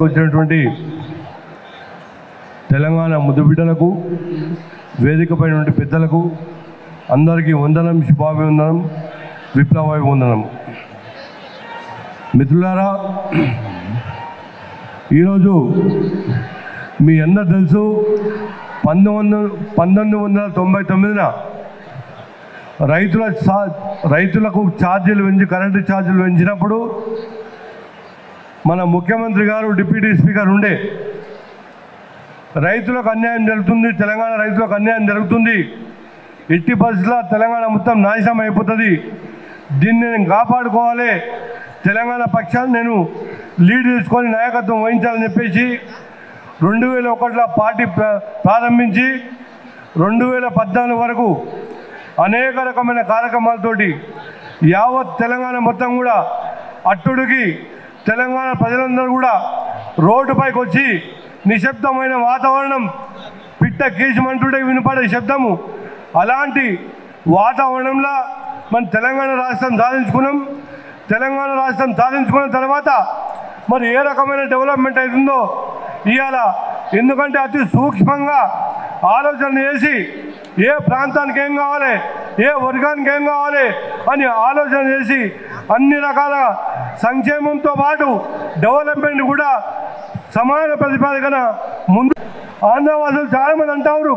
వచ్చినటువంటి తెలంగాణ ముద్దుబిడ్డలకు వేదికపై నుండి పెద్దలకు అందరికీ వందనం, శుభాభివందనం, విప్లవాభివందనం. మిత్రులారా, ఈరోజు మీ అందరు తెలుసు 1999న రైతులకు ఛార్జీలు పెంచి కరెంటు ఛార్జీలు పెంచినప్పుడు మన ముఖ్యమంత్రి గారు, డిప్యూటీ స్పీకర్ ఉండే రైతులకు అన్యాయం జరుగుతుంది, తెలంగాణ రైతులకు అన్యాయం జరుగుతుంది, ఎట్టి పరిస్థితుల్లో తెలంగాణ మొత్తం నాశనం అయిపోతుంది, దీన్ని నేను కాపాడుకోవాలి, తెలంగాణ పక్షాన్ని నేను లీడ్ తీసుకొని నాయకత్వం వహించాలని చెప్పేసి 2001లో పార్టీ ప్రారంభించి 2014 వరకు అనేక రకమైన కార్యక్రమాలతోటి యావత్ తెలంగాణ మొత్తం కూడా అట్టుడికి తెలంగాణ ప్రజలందరూ కూడా రోడ్డుపైకి వచ్చి నిశ్శబ్దమైన వాతావరణం, పిట్ట కీచుమంటుంటే వినపడే శబ్దము, అలాంటి వాతావరణంలో మన తెలంగాణ రాష్ట్రం సాధించుకున్నాం. తెలంగాణ రాష్ట్రం సాధించుకున్న తర్వాత మరి ఏ రకమైన డెవలప్మెంట్ అవుతుందో ఇవాళ, ఎందుకంటే అతి సూక్ష్మంగా ఆలోచన చేసి ఏ ప్రాంతానికి ఏం కావాలి, ఏ వర్గానికి ఏం కావాలి అని ఆలోచన చేసి అన్ని రకాల సంక్షేమంతో పాటు డెవలప్మెంట్ కూడా సమాన ప్రతిపాదన ముందు ఆంధ్రవాసులు చాలామంది అంటారు,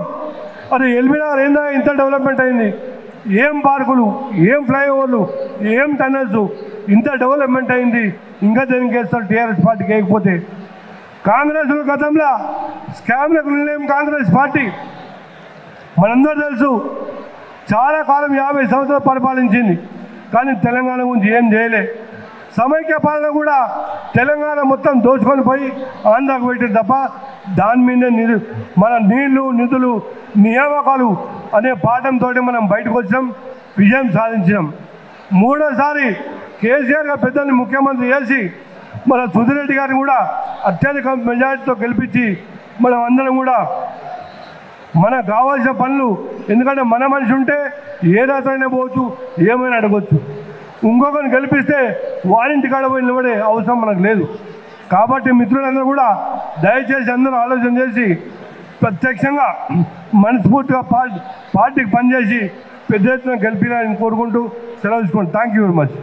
అది ఎల్బీనగర్ ఏందా ఇంత డెవలప్మెంట్ అయింది, ఏం పార్కులు, ఏం ఫ్లైఓవర్లు, ఏం టనల్స్, ఇంత డెవలప్మెంట్ అయింది, ఇంకా దేనికి వేస్తారు టీఆర్ఎస్ పార్టీకి వేయకపోతే. కాంగ్రెస్ గతంలో స్కామ్లకు నిలయం కాంగ్రెస్ పార్టీ మనందరూ తెలుసు, చాలా కాలం 50 సంవత్సరాలు పరిపాలించింది, కానీ తెలంగాణ గురించి ఏం చేయలే. సమైక్య పాలన కూడా తెలంగాణ మొత్తం దోచుకొని పోయి ఆంధ్రాకు పెట్టింది తప్ప దాని మీద మన నీళ్లు, నిధులు, నియామకాలు అనే పాఠంతో మనం బయటకు వచ్చాం, విజయం సాధించాం. మూడోసారి కేసీఆర్ గారు పెద్దల్ని ముఖ్యమంత్రి చేసి మన సుధిరెడ్డి గారిని కూడా అత్యధిక మెజారిటీతో గెలిపించి మనం అందరం కూడా మనకు కావాల్సిన పనులు, ఎందుకంటే మన మనిషి ఉంటే ఏ రాత్రైనా పోవచ్చు, ఏమైనా అడగవచ్చు. ఇంకొకరిని గెలిపిస్తే వారింటి కాడ పోయి నిలబడే అవసరం మనకు లేదు. కాబట్టి మిత్రులందరూ కూడా దయచేసి అందరూ ఆలోచన చేసి ప్రత్యక్షంగా మనస్ఫూర్తిగా పార్టీకి పనిచేసి పెద్ద ఎత్తున గెలిపినారని కోరుకుంటూ సెలవు తీసుకోండి. Thank you very much.